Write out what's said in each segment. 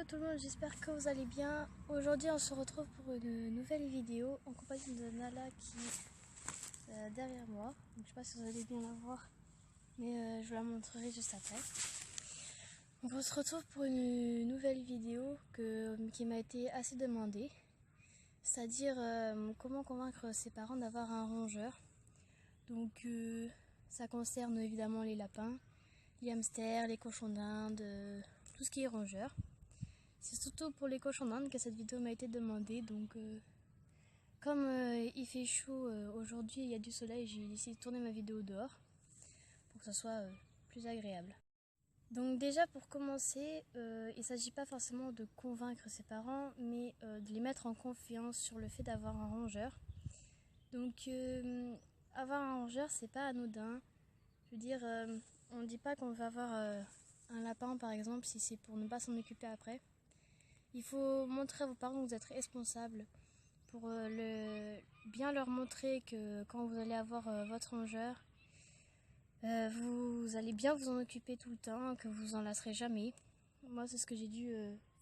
tout le monde, j'espère que vous allez bien. Aujourd'hui on se retrouve pour une nouvelle vidéo en compagnie de Nala qui est derrière moi. Donc, je ne sais pas si vous allez bien la voir, mais je vous la montrerai juste après. Donc on se retrouve pour une nouvelle vidéo qui m'a été assez demandée. C'est-à-dire comment convaincre ses parents d'avoir un rongeur. Donc ça concerne évidemment les lapins, les hamsters, les cochons d'Inde, tout ce qui est rongeur. C'est surtout pour les cochons d'Inde que cette vidéo m'a été demandée. Donc comme il fait chaud aujourd'hui, il y a du soleil, j'ai décidé de tourner ma vidéo dehors pour que ça soit plus agréable. Donc déjà pour commencer, il ne s'agit pas forcément de convaincre ses parents, mais de les mettre en confiance sur le fait d'avoir un rongeur. Donc avoir un rongeur, c'est pas anodin. Je veux dire, on ne dit pas qu'on va avoir un lapin par exemple si c'est pour ne pas s'en occuper après. Il faut montrer à vos parents que vous êtes responsables pour bien leur montrer que quand vous allez avoir votre rongeur, vous allez bien vous en occuper tout le temps, que vous en lasserez jamais. Moi, c'est ce que j'ai dû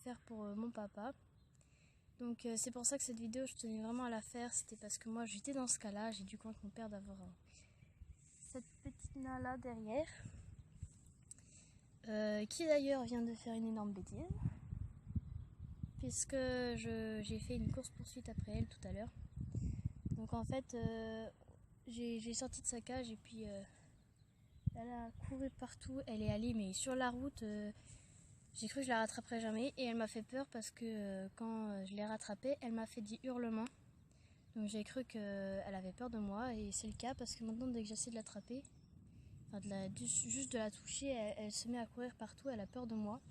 faire pour mon papa. Donc c'est pour ça que cette vidéo, je tenais vraiment à la faire. C'était parce que moi, j'étais dans ce cas-là. J'ai dû convaincre mon père d'avoir cette petite Nala derrière. Qui d'ailleurs vient de faire une énorme bêtise. Puisque j'ai fait une course-poursuite après elle tout à l'heure. Donc en fait, j'ai sorti de sa cage et puis elle a couru partout. Elle est allée mais sur la route, j'ai cru que je la rattraperais jamais et elle m'a fait peur parce que quand je l'ai rattrapée, elle m'a fait des hurlements. Donc j'ai cru qu'elle avait peur de moi et c'est le cas parce que maintenant dès que j'essaie de l'attraper, enfin juste de la toucher, elle se met à courir partout, elle a peur de moi.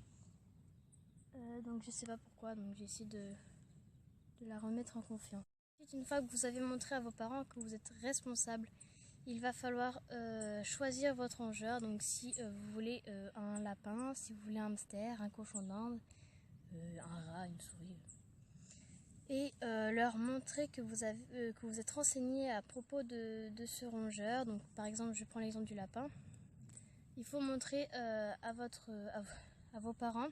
Donc je sais pas pourquoi, donc j'ai essayé de la remettre en confiance. Ensuite, une fois que vous avez montré à vos parents que vous êtes responsable, il va falloir choisir votre rongeur. Donc si vous voulez un lapin, si vous voulez un hamster, un cochon d'Inde, un rat, une souris. Et leur montrer que vous êtes renseigné à propos de ce rongeur. Donc par exemple, je prends l'exemple du lapin. Il faut montrer à vos parents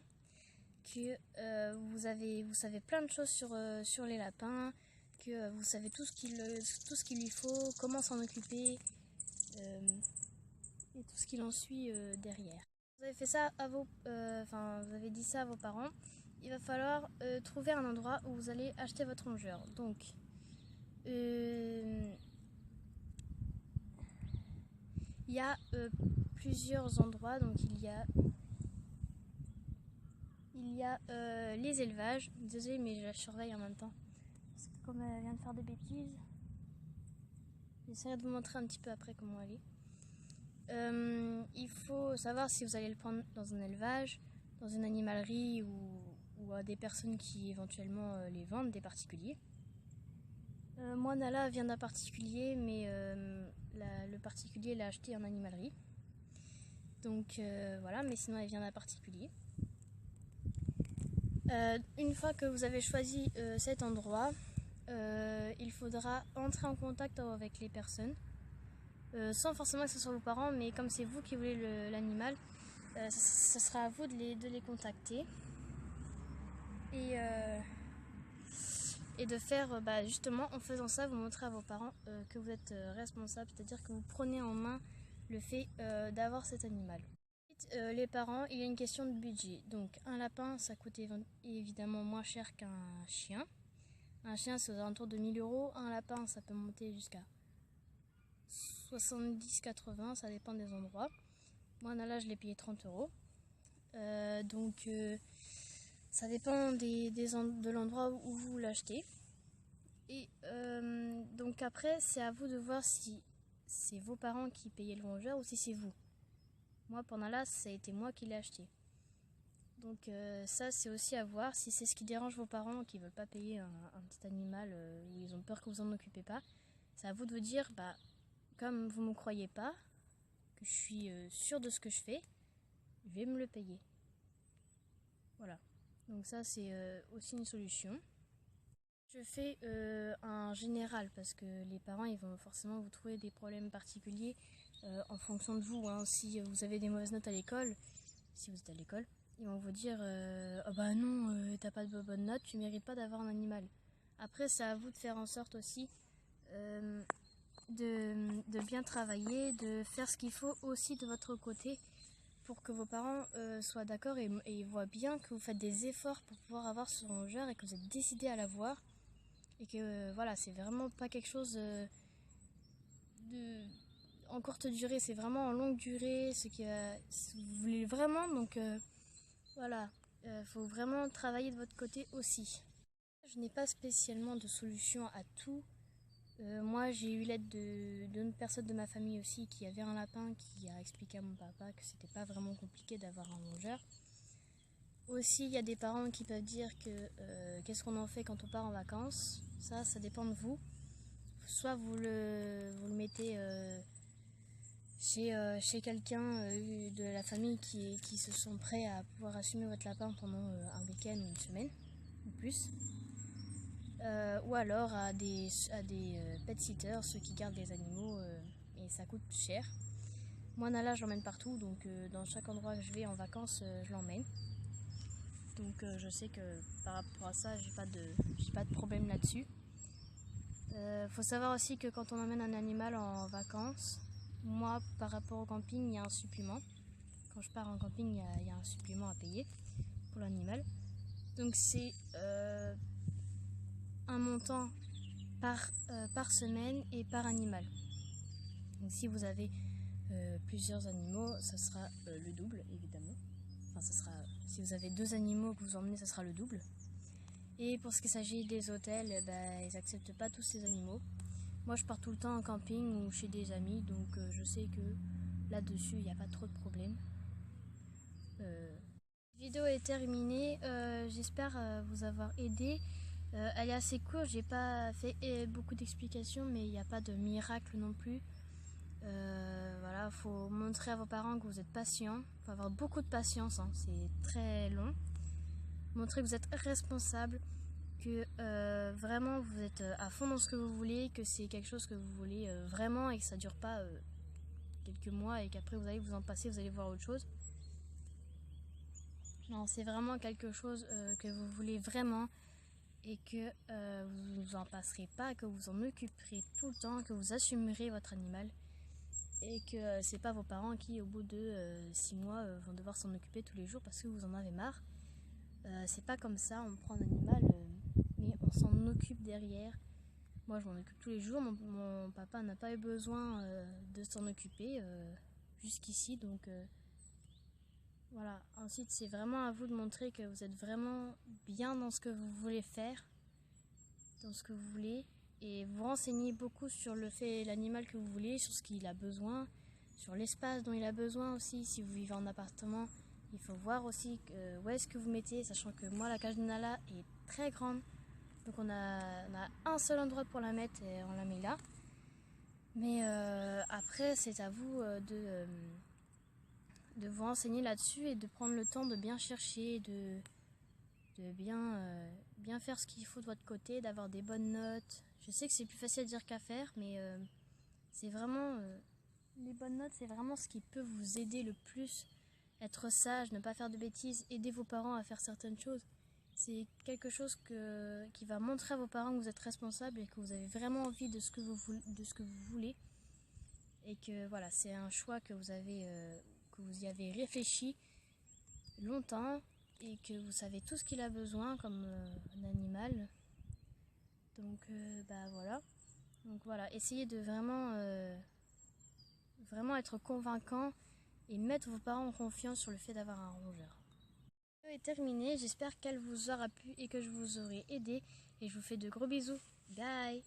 que vous savez plein de choses sur les lapins, que vous savez tout ce qu'il lui faut, comment s'en occuper et tout ce qu'il en suit derrière. Vous avez fait ça vous avez dit ça à vos parents. Il va falloir trouver un endroit où vous allez acheter votre rongeur. Donc il y a plusieurs endroits. Donc il y a les élevages. Désolée, mais je la surveille en même temps. Parce que comme elle vient de faire des bêtises, j'essaierai de vous montrer un petit peu après comment elle est. Il faut savoir si vous allez le prendre dans un élevage, dans une animalerie ou à des personnes qui éventuellement les vendent, des particuliers. Moi, Nala vient d'un particulier, mais le particulier l'a acheté en animalerie. Donc voilà, mais sinon elle vient d'un particulier. Une fois que vous avez choisi cet endroit, il faudra entrer en contact avec les personnes, sans forcément que ce soit vos parents, mais comme c'est vous qui voulez l'animal, ça sera à vous de les contacter et de faire justement en faisant ça, vous montrez à vos parents que vous êtes responsable, c'est-à-dire que vous prenez en main le fait d'avoir cet animal. Les parents, il y a une question de budget. Donc un lapin, ça coûte évidemment moins cher qu'un chien. Un chien, c'est aux alentours de 1000 €. Un lapin, ça peut monter jusqu'à 70-80, ça dépend des endroits. Moi, Nala, je l'ai payé 30 €. Donc ça dépend de l'endroit où vous l'achetez. Et donc après, c'est à vous de voir si c'est vos parents qui payaient le rongeur ou si c'est vous. Moi, pour Nala, ça a été moi qui l'ai acheté. Donc ça, c'est aussi à voir. Si c'est ce qui dérange vos parents, qui ne veulent pas payer un petit animal, ils ont peur que vous en occupez pas, c'est à vous de vous dire, comme vous ne me croyez pas, que je suis sûre de ce que je fais, je vais me le payer. Voilà. Donc ça, c'est aussi une solution. Je fais un général parce que les parents, ils vont forcément vous trouver des problèmes particuliers en fonction de vous. Hein. Si vous avez des mauvaises notes à l'école, si vous êtes à l'école, ils vont vous dire oh bah non, t'as pas de bonne note, tu mérites pas d'avoir un animal. Après, c'est à vous de faire en sorte aussi de bien travailler, de faire ce qu'il faut aussi de votre côté pour que vos parents soient d'accord et voient bien que vous faites des efforts pour pouvoir avoir ce rongeur et que vous êtes décidé à l'avoir. Et que voilà, c'est vraiment pas quelque chose en courte durée, c'est vraiment en longue durée, ce que vous voulez vraiment. Donc voilà, faut vraiment travailler de votre côté aussi. Je n'ai pas spécialement de solution à tout. Moi, j'ai eu l'aide d'une personne de ma famille aussi qui avait un lapin, qui a expliqué à mon papa que c'était pas vraiment compliqué d'avoir un rongeur. Aussi, il y a des parents qui peuvent dire que qu'est-ce qu'on en fait quand on part en vacances. Ça dépend de vous. Soit vous le mettez chez quelqu'un de la famille qui se sont prêts à pouvoir assumer votre lapin pendant un week-end ou une semaine ou plus. Ou alors à des pet sitters, ceux qui gardent les animaux, et ça coûte cher. Moi, Nala, je l'emmène partout, donc dans chaque endroit que je vais en vacances, je l'emmène. Donc je sais que par rapport à ça, j'ai pas de problème là-dessus. Faut savoir aussi que quand on emmène un animal en vacances, moi, par rapport au camping, il y a un supplément. Quand je pars en camping, il y a un supplément à payer pour l'animal. Donc c'est un montant par semaine et par animal. Donc si vous avez plusieurs animaux, ça sera le double, évidemment. Enfin, ça sera, si vous avez 2 animaux que vous emmenez, ça sera le double. Et pour ce qui s'agit des hôtels, ils n'acceptent pas tous ces animaux. Moi, je pars tout le temps en camping ou chez des amis, donc je sais que là-dessus, il n'y a pas trop de problèmes. La vidéo est terminée. J'espère vous avoir aidé. Elle est assez courte, j'ai pas fait beaucoup d'explications, mais il n'y a pas de miracle non plus. Voilà, faut montrer à vos parents que vous êtes patient. Faut avoir beaucoup de patience, hein, c'est très long. Montrer que vous êtes responsable, que vraiment vous êtes à fond dans ce que vous voulez, que c'est quelque chose que vous voulez vraiment et que ça dure pas quelques mois et qu'après vous allez vous en passer, vous allez voir autre chose. Non, c'est vraiment quelque chose que vous voulez vraiment et que vous vous en passerez pas, que vous en occuperez tout le temps, que vous assumerez votre animal et que c'est pas vos parents qui au bout de 6 mois vont devoir s'en occuper tous les jours parce que vous en avez marre. C'est pas comme ça, on prend un animal mais on s'en occupe derrière. Moi je m'en occupe tous les jours, mon papa n'a pas eu besoin de s'en occuper jusqu'ici, donc voilà. Ensuite c'est vraiment à vous de montrer que vous êtes vraiment bien dans ce que vous voulez faire, dans ce que vous voulez, et vous renseignez beaucoup sur l'animal que vous voulez, sur ce qu'il a besoin, sur l'espace dont il a besoin aussi. Si vous vivez en appartement, il faut voir aussi où est-ce que vous mettez, sachant que moi la cage de Nala est très grande, donc on a un seul endroit pour la mettre et on la met là. Mais après c'est à vous de vous renseigner là-dessus et de prendre le temps de bien chercher, de bien faire ce qu'il faut de votre côté, d'avoir des bonnes notes. Je sais que c'est plus facile à dire qu'à faire, mais c'est vraiment les bonnes notes, c'est vraiment ce qui peut vous aider le plus. Être sage, ne pas faire de bêtises, aider vos parents à faire certaines choses. C'est quelque chose qui va montrer à vos parents que vous êtes responsable et que vous avez vraiment envie de ce que vous voulez. Et que voilà, c'est un choix que que vous y avez réfléchi longtemps et que vous savez tout ce qu'il a besoin comme un animal. Donc voilà. Donc voilà, essayez de vraiment être convaincant et mettre vos parents en confiance sur le fait d'avoir un rongeur. La vidéo est terminée, j'espère qu'elle vous aura plu et que je vous aurai aidé et je vous fais de gros bisous. Bye.